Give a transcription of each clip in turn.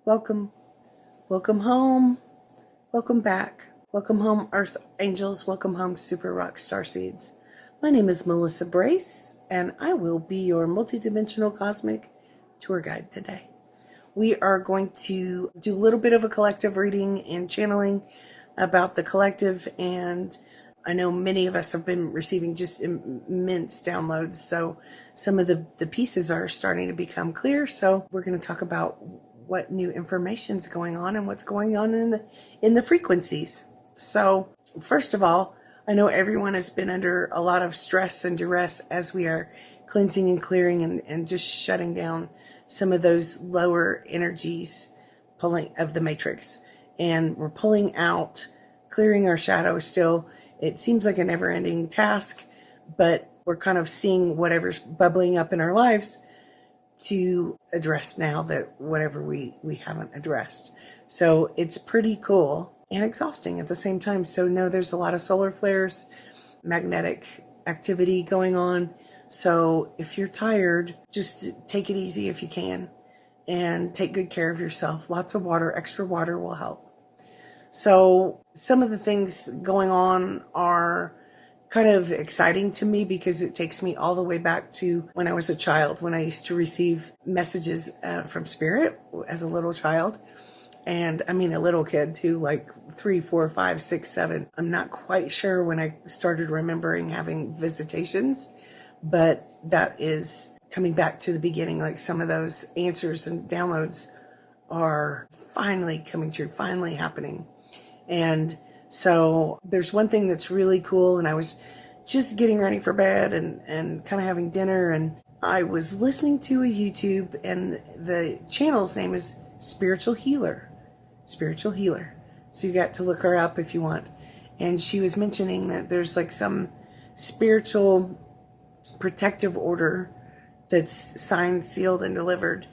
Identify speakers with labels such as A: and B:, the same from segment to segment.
A: Welcome. Welcome home. Welcome back. Welcome home, Earth Angels. Welcome home, Super Rock Star Seeds. My name is Melissa Brace, and I will be your multidimensional cosmic tour guide today. We are going to do a little bit of a collective reading and channeling about the collective, and I know many of us have been receiving just immense downloads, so some of the pieces are starting to become clear. So we're going to talk about what new information is going on and what's going on in the frequencies. So first of all, I know everyone has been under a lot of stress and duress as we are cleansing and clearing and just shutting down some of those lower energies pulling of the matrix. And we're pulling out, clearing our shadow still. It seems like a never-ending task, but we're kind of seeing whatever's bubbling up in our lives to address now that whatever we haven't addressed. So it's pretty cool and exhausting at the same time. So no, there's a lot of solar flares, magnetic activity going on. So if you're tired, just take it easy if you can and take good care of yourself. Lots of water, extra water will help. So some of the things going on are kind of exciting to me because it takes me all the way back to when I was a child, when I used to receive messages from Spirit as a little child. And I mean, a little kid too, like 3, 4, 5, 6, 7. I'm not quite sure when I started remembering having visitations, but that is coming back to the beginning. Like some of those answers and downloads are finally coming true, finally happening. And so there's one thing that's really cool, and I was just getting ready for bed and kind of having dinner, and I was listening to a YouTube, and the channel's name is Spiritual Healer. Spiritual Healer. So you got to look her up if you want. And she was mentioning that there's like some spiritual protective order that's signed, sealed, and delivered.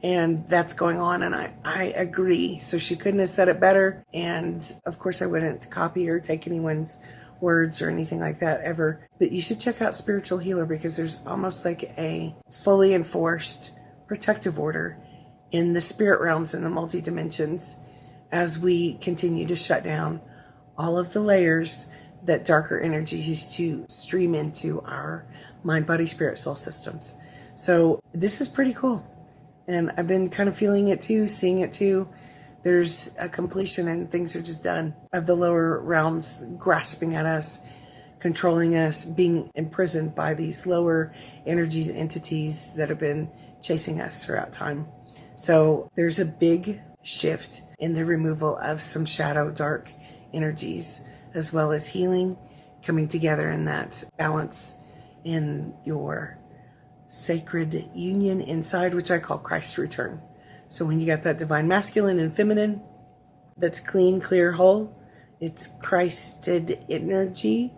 A: And that's going on, and I agree. So she couldn't have said it better. And of course I wouldn't copy or take anyone's words or anything like that ever. But you should check out Spiritual Healer because there's almost like a fully enforced protective order in the spirit realms and the multi-dimensions as we continue to shut down all of the layers that darker energies used to stream into our mind, body, spirit, soul systems. So this is pretty cool. And I've been kind of feeling it too, seeing it too. There's a completion and things are just done of the lower realms grasping at us, controlling us, being imprisoned by these lower energies, entities that have been chasing us throughout time. So there's a big shift in the removal of some shadow, dark energies, as well as healing, coming together in that balance in your sacred union inside, which I call Christ's return. So when you got that divine masculine and feminine that's clean, clear, whole, it's Christed energy,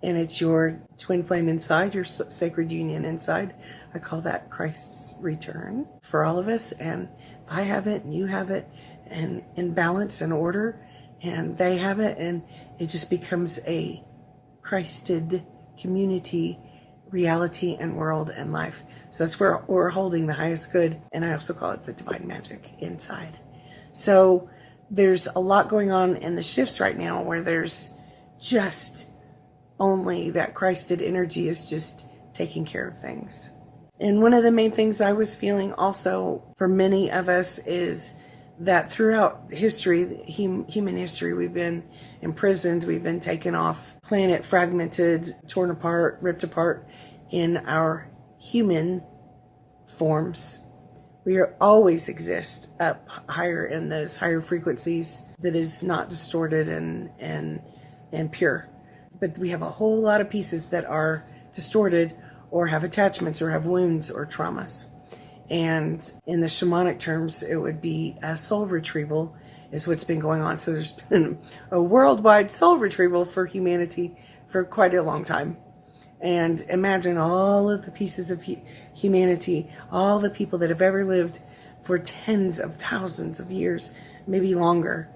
A: and it's your twin flame inside, your sacred union inside. I call that Christ's return for all of us. And if I have it and you have it, and in balance and order, and they have it, and it just becomes a Christed community, reality and world and life. So that's where we're holding the highest good, and I also call it the divine magic inside. So there's a lot going on in the shifts right now where there's just only that Christed energy is just taking care of things. And one of the main things I was feeling also for many of us is that throughout history, human history, we've been imprisoned, we've been taken off planet, fragmented, torn apart, ripped apart in our human forms. We always exist up higher in those higher frequencies that is not distorted and pure. But we have a whole lot of pieces that are distorted or have attachments or have wounds or traumas. And in the shamanic terms, it would be a soul retrieval is what's been going on. So there's been a worldwide soul retrieval for humanity for quite a long time. And imagine all of the pieces of humanity, all the people that have ever lived for tens of thousands of years, maybe longer.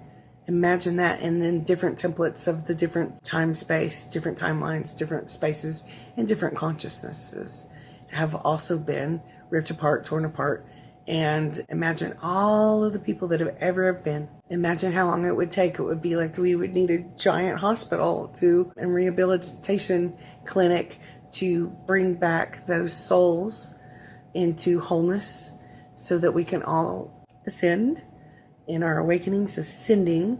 A: Imagine that, and then different templates of the different time space, different timelines, different spaces, and different consciousnesses have also been ripped apart, torn apart, And imagine all of the people that have ever have been. Imagine how long it would take. It would be like we would need a giant hospital and rehabilitation clinic to bring back those souls into wholeness so that we can all ascend in our awakenings, ascending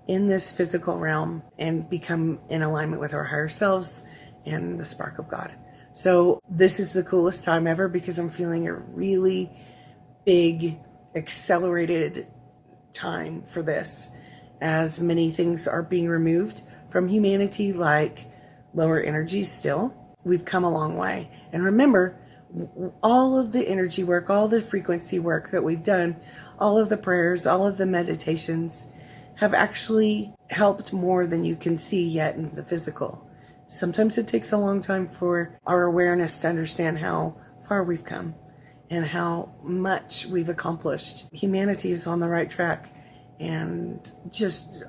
A: in this physical realm and become in alignment with our higher selves and the spark of God. So this is the coolest time ever because I'm feeling a really big accelerated time for this, as many things are being removed from humanity, like lower energies. Still, we've come a long way. And remember, all of the energy work, all the frequency work that we've done, all of the prayers, all of the meditations have actually helped more than you can see yet in the physical. Sometimes it takes a long time for our awareness to understand how far we've come and how much we've accomplished. Humanity is on the right track and just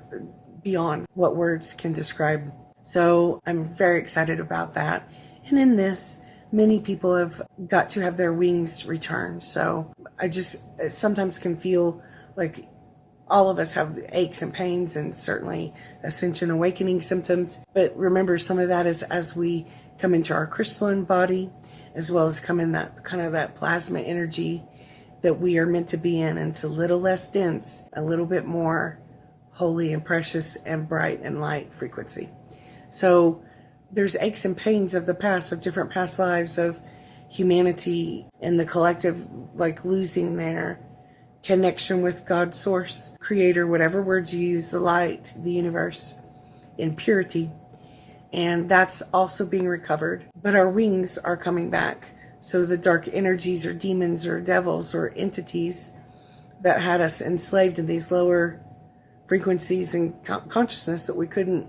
A: beyond what words can describe. So I'm very excited about that. And in this, many people have got to have their wings returned. So I just sometimes can feel like all of us have aches and pains and certainly ascension awakening symptoms. But remember, some of that is as we come into our crystalline body, as well as come in that kind of that plasma energy that we are meant to be in. And it's a little less dense, a little bit more holy and precious and bright and light frequency. So there's aches and pains of the past, of different past lives, of humanity and the collective, like losing their connection with God's source, creator, whatever words you use, the light, the universe, in purity. And that's also being recovered. But our wings are coming back. So the dark energies or demons or devils or entities that had us enslaved in these lower frequencies and consciousness that we couldn't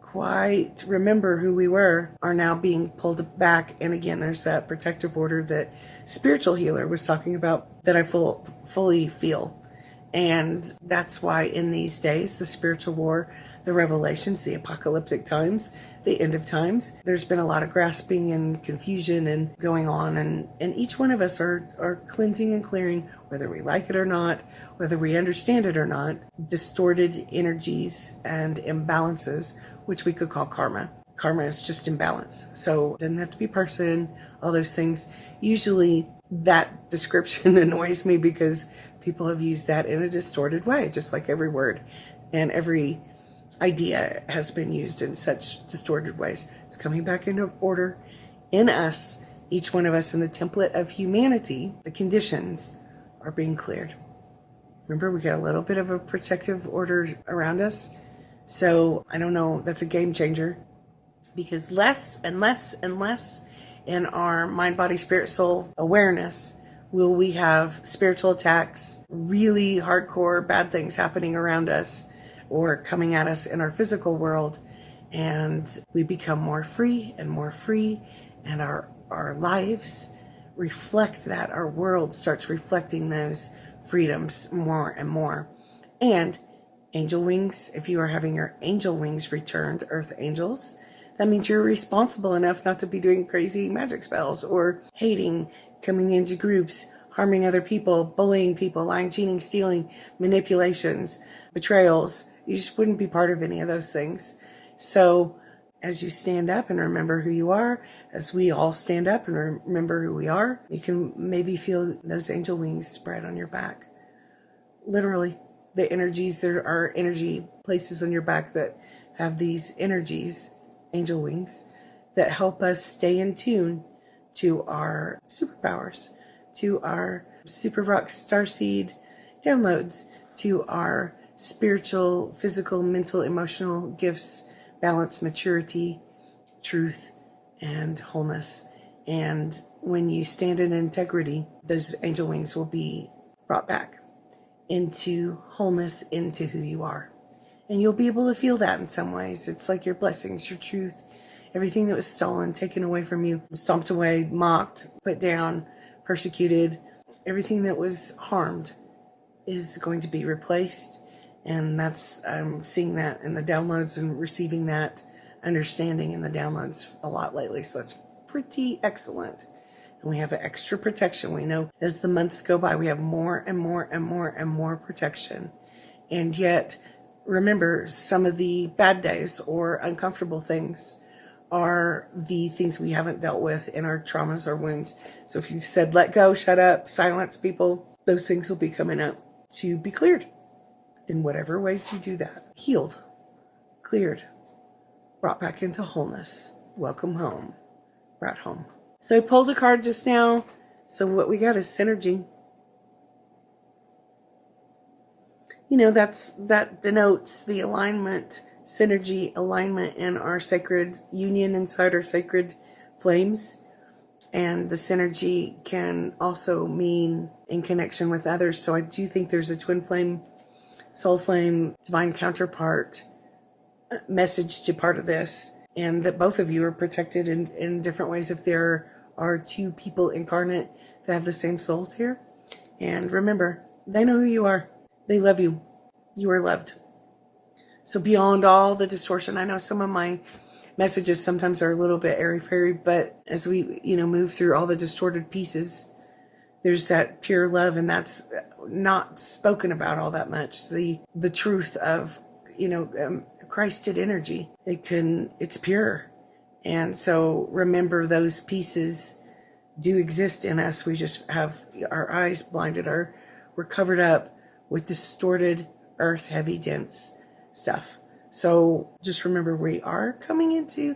A: quite remember who we were are now being pulled back. And again, there's that protective order that spiritual healer was talking about that I fully feel. And that's why in these days, the spiritual war, the revelations, the apocalyptic times, the end of times, there's been a lot of grasping and confusion and going on. And each one of us are cleansing and clearing, whether we like it or not, whether we understand it or not, distorted energies and imbalances, which we could call karma. Karma is just imbalance. So it doesn't have to be a person, all those things. Usually that description annoys me because people have used that in a distorted way, just like every word and every idea has been used in such distorted ways. It's coming back into order in us, each one of us in the template of humanity. The conditions are being cleared. Remember, we got a little bit of a protective order around us. So I don't know, that's a game changer, because less and less and less in our mind, body, spirit, soul awareness will we have spiritual attacks, really hardcore bad things happening around us or coming at us in our physical world. And we become more free, and our lives reflect that. Our world starts reflecting those freedoms more and more. And angel wings, if you are having your angel wings returned, earth angels, that means you're responsible enough not to be doing crazy magic spells or hating, coming into groups, harming other people, bullying people, lying, cheating, stealing, manipulations, betrayals. You just wouldn't be part of any of those things. So as you stand up and remember who you are, as we all stand up and remember who we are, you can maybe feel those angel wings spread on your back. Literally, the energies, there are energy places on your back that have these energies, angel wings, that help us stay in tune to our superpowers, to our super rock starseed downloads, to our spiritual, physical, mental, emotional gifts, balance, maturity, truth, and wholeness. And when you stand in integrity, those angel wings will be brought back into wholeness, into who you are. And you'll be able to feel that in some ways. It's like your blessings, your truth, everything that was stolen, taken away from you, stomped away, mocked, put down, persecuted, everything that was harmed is going to be replaced. And I'm seeing that in the downloads and receiving that understanding in the downloads a lot lately. So that's pretty excellent. and we have extra protection. We know as the months go by, we have more and more and more and more protection. And yet, remember, some of the bad days or uncomfortable things are the things we haven't dealt with in our traumas or wounds. So if you've said, let go, shut up, silence people, those things will be coming up to be cleared in whatever ways you do that. Healed, cleared, brought back into wholeness. Welcome home, brought home. So I pulled a card just now. So what we got is synergy. You know, that denotes the alignment, synergy, alignment in our sacred union inside our sacred flames. And the synergy can also mean in connection with others. So I do think there's a twin flame, soul flame, divine counterpart message to part of this. And that both of you are protected in different ways if there are two people incarnate that have the same souls here. And remember, they know who you are. They love you. You are loved. So beyond all the distortion, I know some of my messages sometimes are a little bit airy-fairy, but as we, move through all the distorted pieces, there's that pure love, and that's not spoken about all that much. The truth of, Christed energy. It's pure. And so remember, those pieces do exist in us. We just have our eyes blinded, we're covered up with distorted earth, heavy, dense stuff. So just remember, we are coming into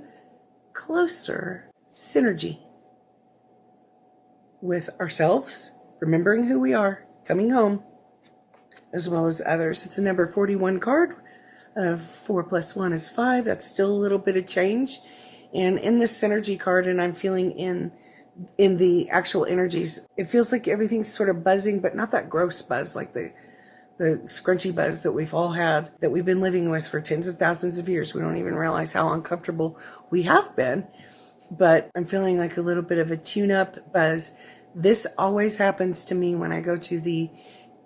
A: closer synergy with ourselves, remembering who we are, coming home, as well as others. It's a number 41 card. 4 + 1 is 5. That's still a little bit of change. And in this synergy card, and I'm feeling in the actual energies, it feels like everything's sort of buzzing, but not that gross buzz, like the scrunchy buzz that we've all had, that we've been living with for tens of thousands of years. We don't even realize how uncomfortable we have been. But I'm feeling like a little bit of a tune-up buzz. This always happens to me when I go to the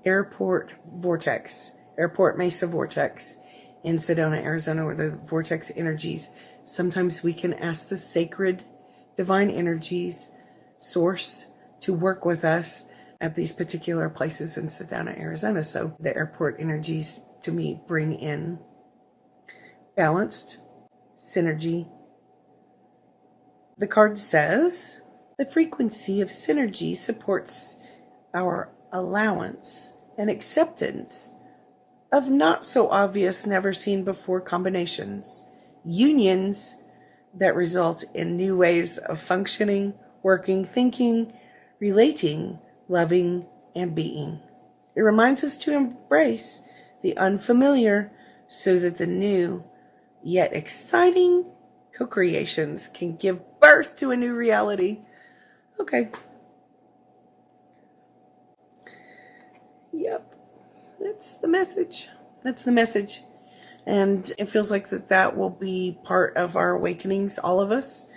A: airport Mesa Vortex in Sedona, Arizona, where the vortex energies. Sometimes we can ask the sacred divine energies source to work with us at these particular places in Sedona, Arizona. So the airport energies to me bring in balanced synergy. The card says the frequency of synergy supports our allowance and acceptance of not so obvious, never seen before combinations, unions that result in new ways of functioning, working, thinking, relating, loving, and being. It reminds us to embrace the unfamiliar so that the new, yet exciting co-creations can give birth to a new reality. Okay. Yep. That's the message. And it feels like that will be part of our awakenings, all of us,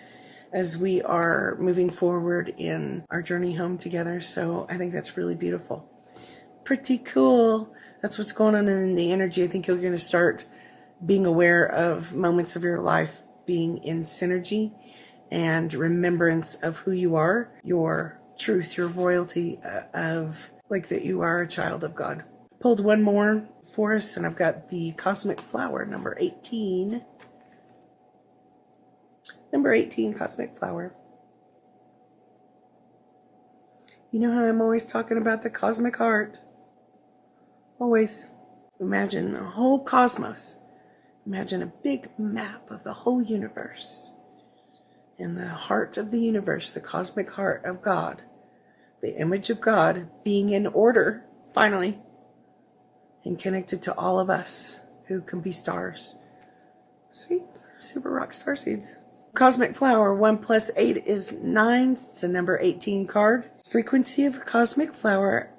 A: as we are moving forward in our journey home together. So I think that's really beautiful. Pretty cool. That's what's going on in the energy. I think you're going to start being aware of moments of your life being in synergy and remembrance of who you are, your truth, your royalty of like that you are a child of God. Pulled one more for us, and I've got the Cosmic Flower, number 18. Number 18, Cosmic Flower. You know how I'm always talking about the cosmic heart? Always. Imagine the whole cosmos. Imagine a big map of the whole universe. And the heart of the universe, the cosmic heart of God, the image of God being in order, finally, and connected to all of us who can be stars. See? Super rock star seeds. Cosmic Flower, 1 + 8 is 9. It's a number 18 card. Frequency of Cosmic Flower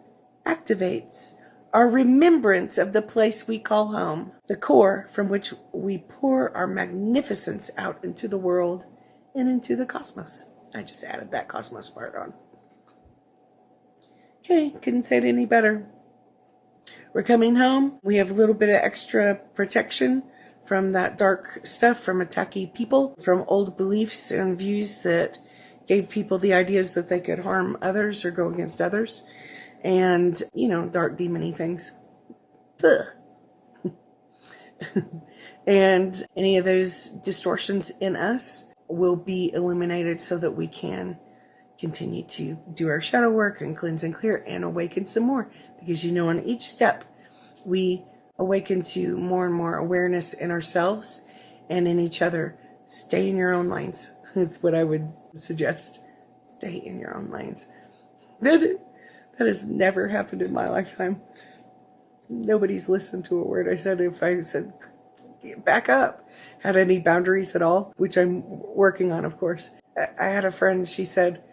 A: activates our remembrance of the place we call home, the core from which we pour our magnificence out into the world and into the cosmos. I just added that cosmos part on. Okay, couldn't say it any better. We're coming home. We have a little bit of extra protection from that dark stuff, from attacky people, from old beliefs and views that gave people the ideas that they could harm others or go against others, and, you know, dark demony things. Ugh. And any of those distortions in us will be eliminated so that we can continue to do our shadow work and cleanse and clear and awaken some more. Because, you know, on each step, we awaken to more and more awareness in ourselves and in each other. Stay in your own lanes. That's what I would suggest. Stay in your own lanes. That has never happened in my lifetime. Nobody's listened to a word I said. If I said, back up, had any boundaries at all, which I'm working on, of course. I had a friend, she said,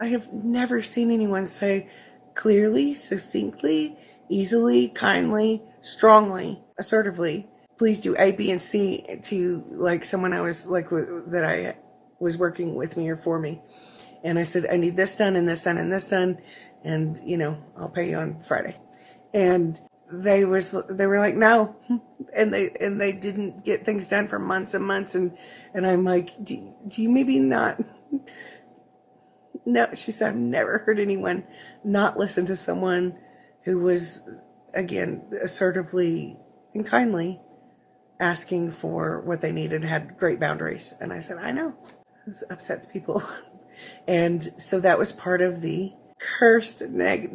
A: I have never seen anyone say clearly, succinctly, easily, kindly, strongly, assertively, please do A, B, and C to like someone I was like that I was working with me or for me. And I said, I need this done and this done and this done. And, you know, I'll pay you on Friday. And they were like, no. And they didn't get things done for months and months. And I'm like, do you maybe not? No, she said, I've never heard anyone not listen to someone who was, again, assertively and kindly asking for what they needed, had great boundaries. And I said, I know, this upsets people. And so that was part of the cursed,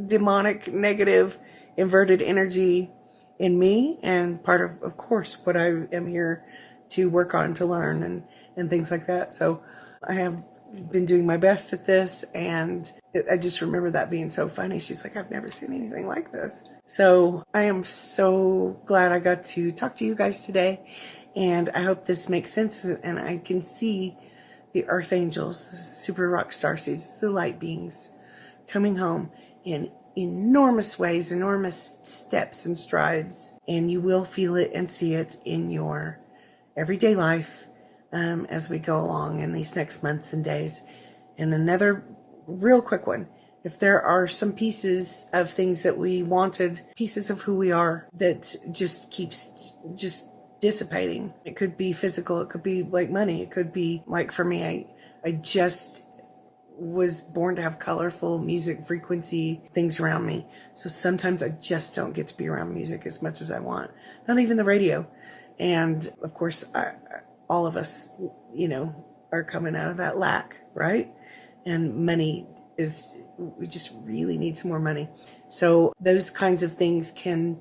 A: demonic, negative, inverted energy in me, and part of course, what I am here to work on, to learn and things like that. So I have been doing my best at this, and I just remember that being so funny. She's like, I've never seen anything like this. So I am so glad I got to talk to you guys today, and I hope this makes sense, and I can see the earth angels, the super rock starseeds, the light beings coming home in enormous ways, enormous steps and strides, and you will feel it and see it in your everyday life as we go along in these next months and days. And another real quick one, if there are some pieces of things that we wanted, pieces of who we are, that just keeps just dissipating. It could be physical, it could be like money, it could be like, for me, I just was born to have colorful music frequency things around me. So sometimes I just don't get to be around music as much as I want. Not even the radio. And of course, all of us, you know, are coming out of that lack, right? And money we just really need some more money. So those kinds of things can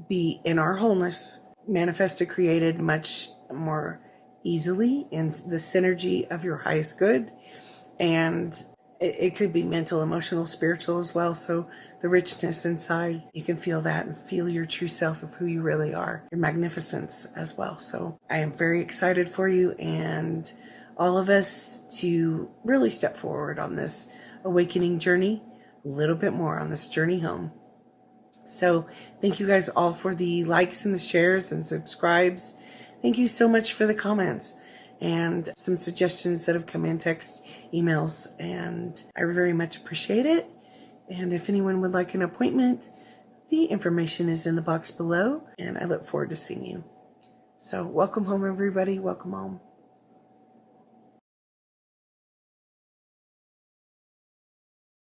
A: be in our wholeness, manifested, created much more easily in the synergy of your highest good. And it could be mental, emotional, spiritual as well. So the richness inside, you can feel that and feel your true self of who you really are, your magnificence as well. So I am very excited for you and all of us to really step forward on this awakening journey, a little bit more on this journey home. So thank you guys all for the likes and the shares and subscribes. Thank you so much for the comments and some suggestions that have come in, text, emails, and I very much appreciate it. And if anyone would like an appointment, the information is in the box below, and I look forward to seeing you. So welcome home, everybody. Welcome home.